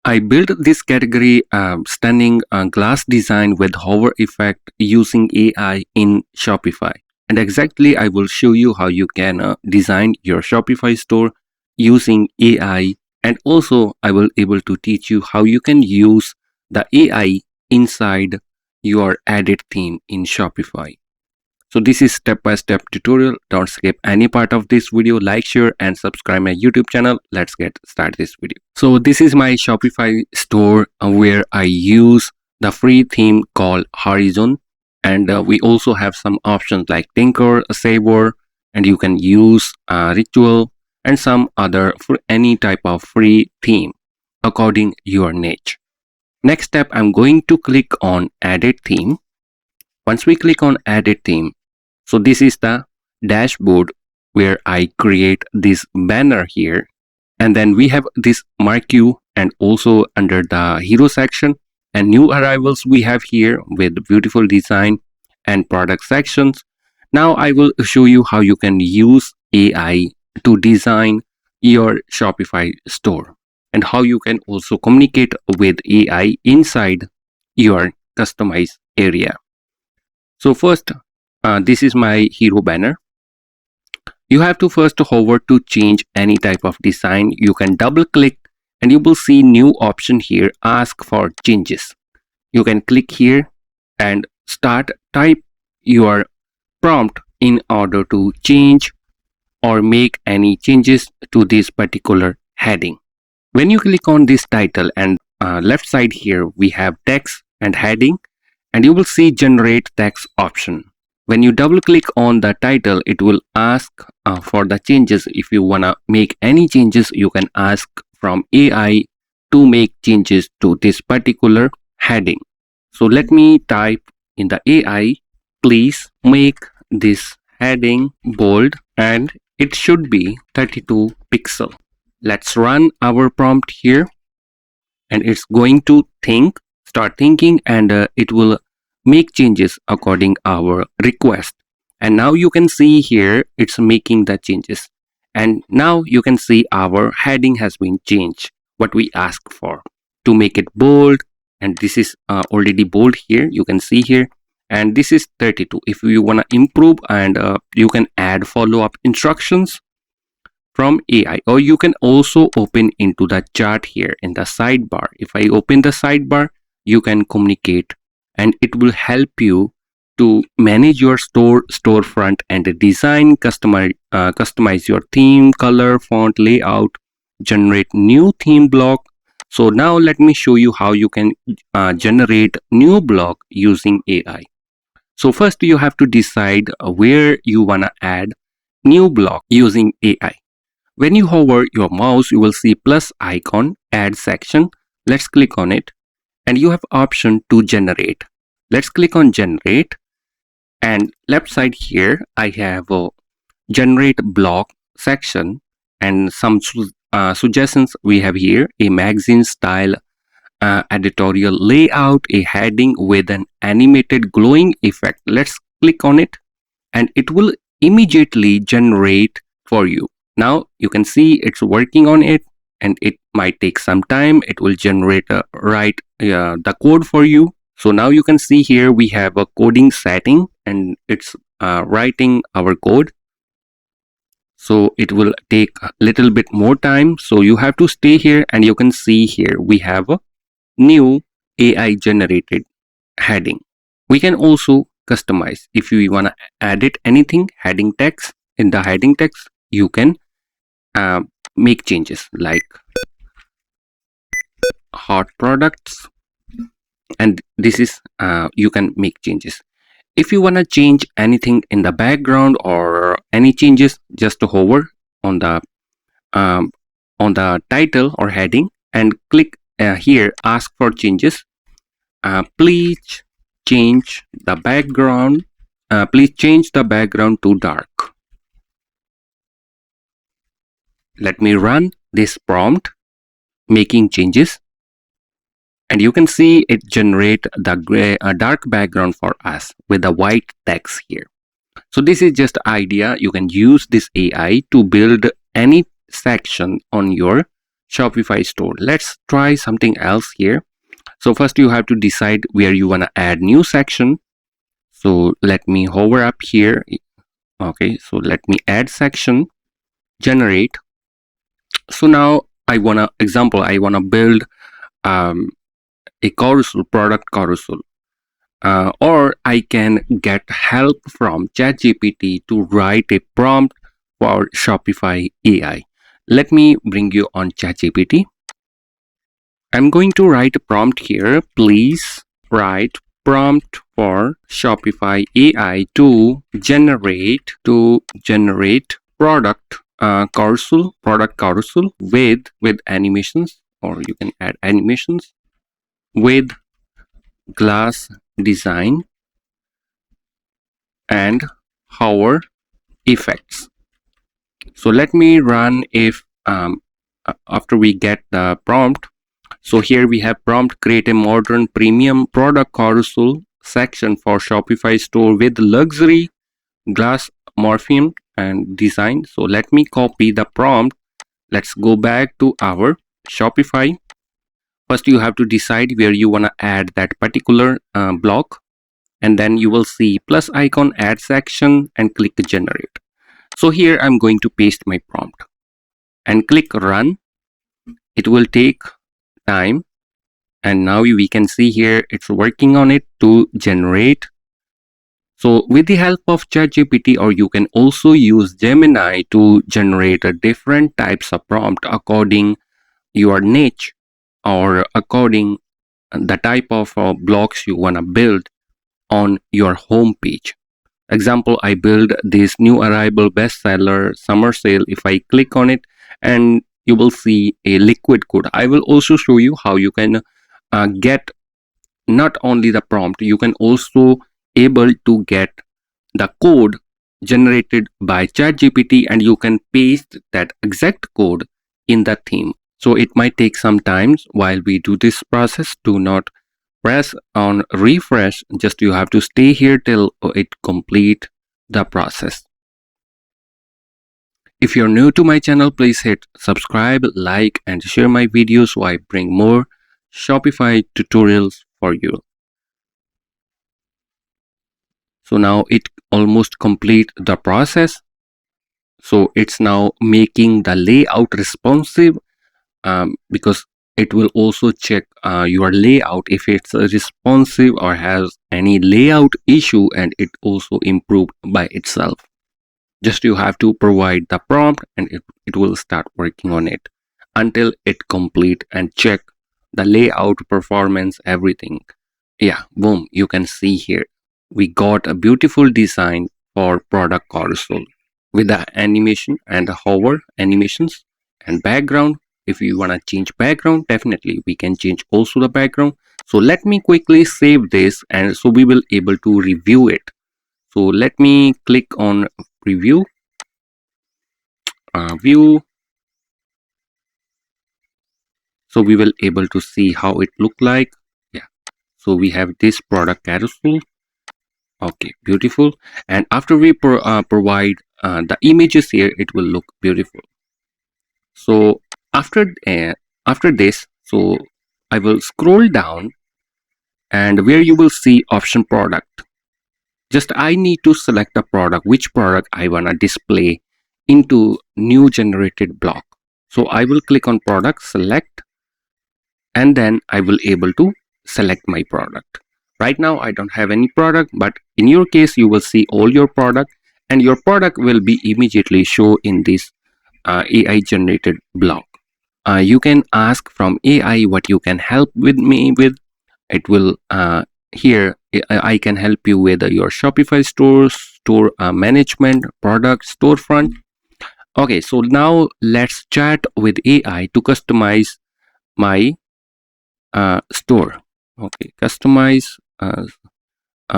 I built this category stunning glass design with hover effect using AI in Shopify. And exactly I will show you how you can design your Shopify store using AI, and also I will able to teach you how you can use the AI inside your added theme in Shopify. So this is step-by-step tutorial. Don't skip any part of this video. Like, share and subscribe my YouTube channel. Let's get started this video. So this is my Shopify store where I use the free theme called Horizon, and we also have some options like Tinker, Saver, and you can use Ritual and some other for any type of free theme according your niche. Next step, I'm going to click on Added Theme. Once we click on Added Theme, so this is the dashboard where I create this banner here. And then we have this marquee, and also under the hero section and new arrivals we have here with beautiful design and product sections. Now I will show you how you can use AI to design your Shopify store and how you can also communicate with AI inside your customized area. So first, this is my hero banner. You have to first hover to change any type of design. You can double click and you will see new option here, ask for changes. You can click here and type your prompt in order to change or make any changes to this particular heading. When you click on this title and left side here, we have text and heading, and you will see generate text option. When you double click on the title, it will ask for the changes. If you want to make any changes, you can ask from AI to make changes to this particular heading. So let me type in the AI, please make this heading bold and it should be 32 pixel. Let's run our prompt here, and it's going to start thinking, and it will make changes according our request. And now you can see here it's making the changes, and now you can see our heading has been changed, what we asked for, to make it bold. And this is already bold here, you can see here, and this is 32. If you want to improve, and you can add follow-up instructions from AI, or you can also open into the chart here in the sidebar. If I open the sidebar, you can communicate, and it will help you to manage your storefront and design, customize your theme, color, font, layout, generate new theme block. So now let me show you how you can generate new block using AI. So first you have to decide where you want to add new block using AI. When you hover your mouse, you will see plus icon, add section. Let's click on it, and you have option to generate. Let's click on generate, and left side here I have a generate block section, and some suggestions we have here: a magazine style editorial layout, a heading with an animated glowing effect. Let's click on it, and it will immediately generate for you. Now you can see it's working on it, and it might take some time. It will generate write the code for you. So now you can see here we have a coding setting, and it's writing our code. So it will take a little bit more time. So you have to stay here, and you can see here we have a new AI generated heading. We can also customize. If you want to edit anything, heading text, in the heading text, you can make changes like hot products, and this is you can make changes. If you want to change anything in the background or any changes, just hover on the title or heading and click here, ask for changes. Please change the background. Please change the background to dark. Let me run this prompt, making changes, and you can see it generate the dark background for us with the white text here. So this is just idea. You can use this AI to build any section on your Shopify store. Let's try something else here. So first you have to decide where you want to add new section. So let me hover up here. Okay, so let me add section, generate. So now I wanna build a carousel, product carousel. Or I can get help from ChatGPT to write a prompt for Shopify AI. Let me bring you on ChatGPT. I'm going to write a prompt here. Please write prompt for Shopify AI to generate product carousel with animations, or you can add animations with glass design and hover effects. So let me run if after we get the prompt. So here we have prompt: create a modern premium product carousel section for Shopify store with luxury glass morphine and design. So let me copy the prompt. Let's go back to our Shopify. First you have to decide where you want to add that particular block, and then you will see plus icon, add section, and click generate. So here I'm going to paste my prompt and click run. It will take time, and now we can see here it's working on it to generate. So with the help of ChatGPT, or you can also use Gemini to generate a different types of prompt according your niche, or according the type of blocks you want to build on your home page. Example, I build this new arrival bestseller summer sale. If I click on it, and you will see a liquid code. I will also show you how you can get not only the prompt, you can also able to get the code generated by ChatGPT, and you can paste that exact code in the theme. So it might take some time while we do this process. Do not press on refresh, just you have to stay here till it complete the process. If you're new to my channel, please hit subscribe, like, and share my videos so I bring more Shopify tutorials for you. So now it almost complete the process. So it's now making the layout responsive, because it will also check your layout if it's responsive or has any layout issue, and it also improve by itself. Just you have to provide the prompt, and it will start working on it until it complete and check the layout, performance, everything. Yeah, boom, you can see here we got a beautiful design for product carousel with the animation and the hover animations and background. If you want to change background, definitely we can change also the background. So let me quickly save this, and so we will able to review it. So let me click on preview, view. So we will able to see how it look like. Yeah, so we have this product carousel. Okay, beautiful. And after we provide the images here, it will look beautiful. So after this, so I will scroll down, and where you will see option product. Just I need to select a product, which product I wanna display into new generated block. So I will click on product, select, and then I will able to select my product. Right now I don't have any product, but in your case you will see all your product, and your product will be immediately show in this AI generated block. You can ask from AI what you can help with me with. It will here I can help you with your Shopify store management, product storefront. Okay, so now let's chat with AI to customize my store. Okay, customize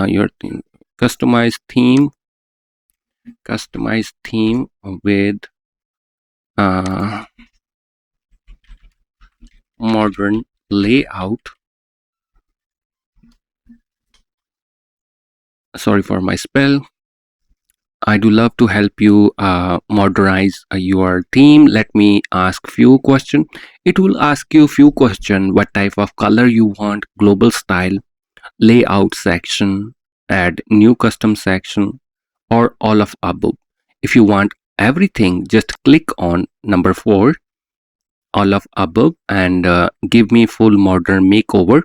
your theme, customize theme with uh, modern layout. Sorry for my spell. I do love to help you modernize your theme. Let me ask few questions. It will ask you few questions: what type of color you want, global style, layout section, add new custom section, or all of above. If you want everything, just click on number 4, all of above, and give me full modern makeover.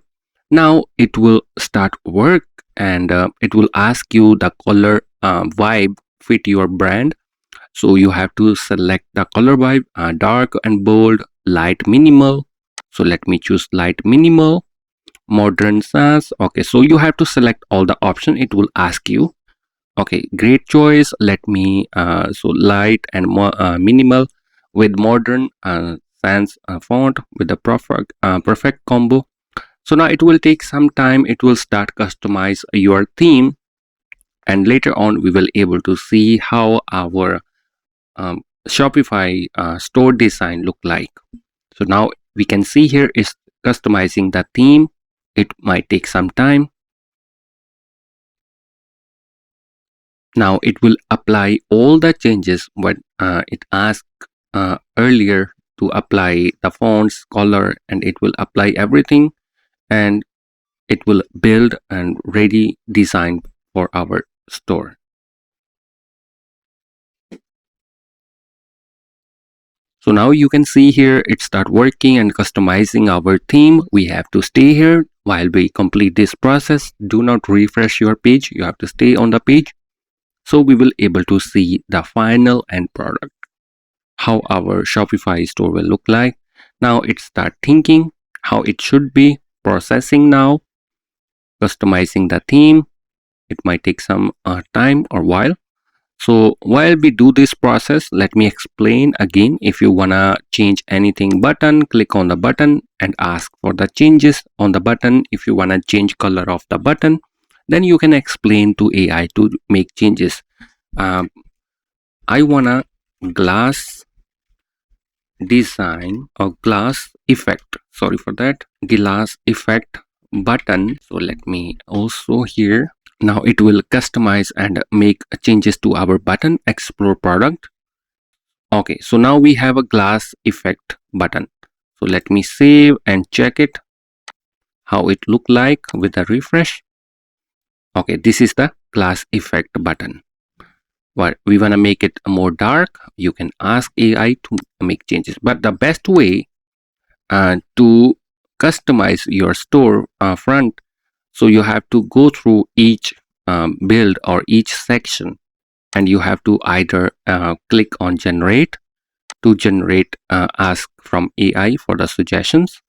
Now it will start work, and it will ask you the color vibe fit your brand. So you have to select the color vibe, dark and bold, light minimal. So let me choose light minimal, modern sans. Okay, so you have to select all the option. It will ask you. Okay, great choice. Let me so light and minimal with modern sans font with the perfect combo. So now it will take some time. It will start customize your theme, and later on we will able to see how our Shopify store design look like. So now we can see here is customizing the theme. It might take some time. Now it will apply all the changes what it asked earlier to apply the fonts, color, and it will apply everything, and it will build and ready design for our store. So now you can see here it start working and customizing our theme. We have to stay here while we complete this process. Do not refresh your page. You have to stay on the page. So we will able to see the final end product, how our Shopify store will look like. Now it start thinking how it should be, processing now, customizing the theme. It might take some time or while. So while we do this process, let me explain again. If you wanna change anything button, click on the button and ask for the changes on the button. If you wanna change color of the button, then you can explain to AI to make changes. I wanna glass design or glass effect. Sorry for that. Glass effect button. So let me also here. Now it will customize and make changes to our button, explore product. Okay, so now we have a glass effect button. So let me save and check it, how it look like with a refresh. Okay, this is the glass effect button. What we want to make it more dark, you can ask AI to make changes. But the best way to customize your store front, so you have to go through each build or each section, and you have to either click on generate to generate ask from AI for the suggestions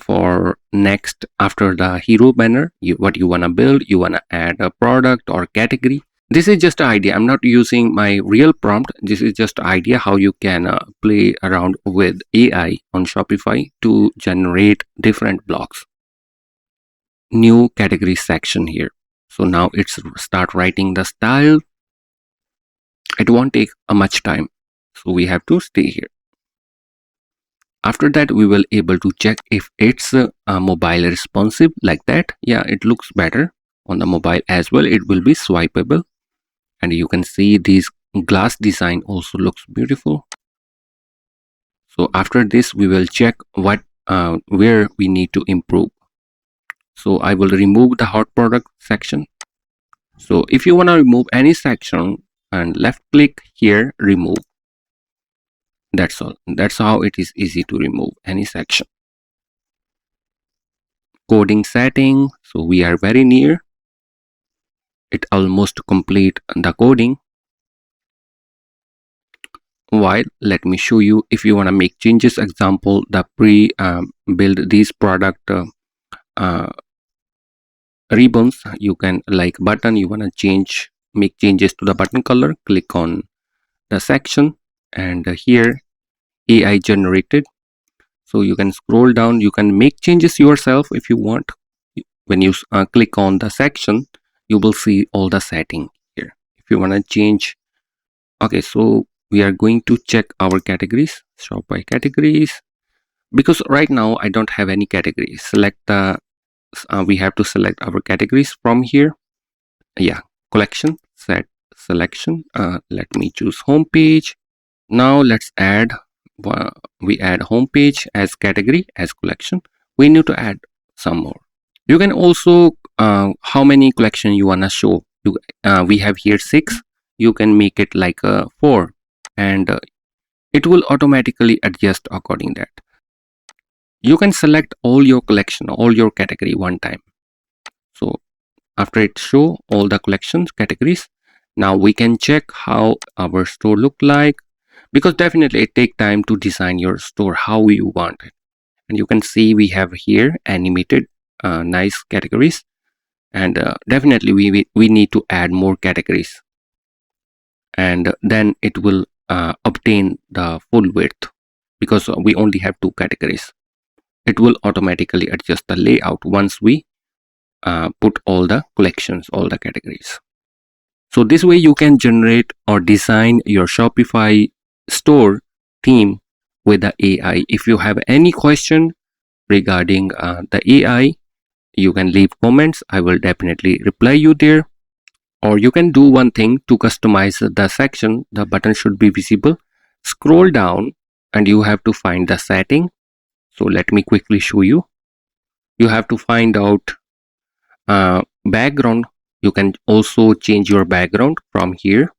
for next. After the hero banner, what you want to build, you want to add a product or category. This is just an idea. I'm not using my real prompt. This is just an idea how you can play around with AI on Shopify to generate different blocks. New category section here. So now it's start writing the style. It won't take much time. So we have to stay here. After that, we will able to check if it's mobile responsive like that. Yeah, it looks better on the mobile as well. It will be swipeable. And you can see this glass design also looks beautiful. So after this, we will check what where we need to improve. So I will remove the hot product section. So if you want to remove any section, and left click here, remove. That's all. That's how it is easy to remove any section. Coding setting. So we are very near. It almost complete the coding. While let me show you, if you want to make changes, example the pre build these product ribbons, you can like button, you want to change, make changes to the button color, click on the section, and here AI generated. So you can scroll down, you can make changes yourself if you want. When you click on the section, you will see all the setting here. If you want to change, okay, so we are going to check our categories, Shopify categories, because right now I don't have any categories. Select the we have to select our categories from here. Yeah, collection, set selection. Let me choose home page. Now let's add, we add home page as category, as collection. We need to add some more. You can also, how many collection you wanna show. We have here 6. You can make it like 4, and it will automatically adjust according that. You can select all your collection, all your category one time. So after it show all the collections categories, now we can check how our store look like, because definitely it take time to design your store how you want it. And you can see we have here animated nice categories, and definitely we need to add more categories, and then it will obtain the full width, because we only have 2 categories. It will automatically adjust the layout once we put all the collections, all the categories. So this way you can generate or design your Shopify store theme with the AI. If you have any question regarding the AI, you can leave comments. I will definitely reply you there. Or you can do one thing to customize the section. The button should be visible. Scroll down and you have to find the setting. So let me quickly show you. You have to find out background. You can also change your background from here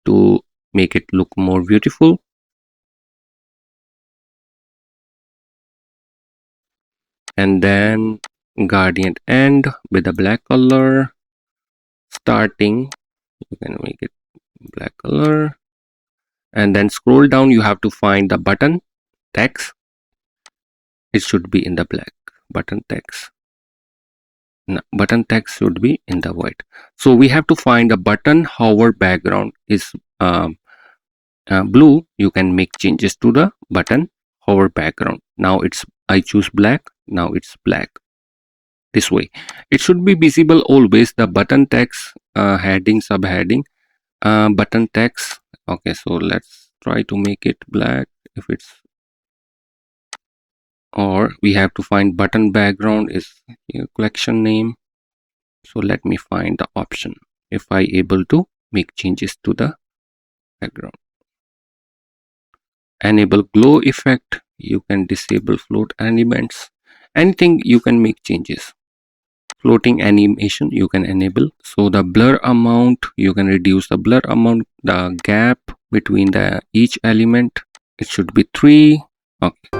to make it look more beautiful. And then gradient end with a black color. Starting, you can make it black color. And then scroll down, you have to find the button text. It should be in the black. Button text. No, button text should be in the white. So we have to find a button hover background is blue. You can make changes to the button hover background. Now it's, I choose black. Now it's black. This way it should be visible always. The button text, heading, subheading, button text. Okay, so let's try to make it black. If it's, or we have to find button background is your collection name. So let me find the option if I able to make changes to the background. Enable glow effect. You can disable float elements. Anything you can make changes. Floating animation you can enable. So the blur amount, you can reduce the blur amount. The gap between the each element, it should be 3. Okay.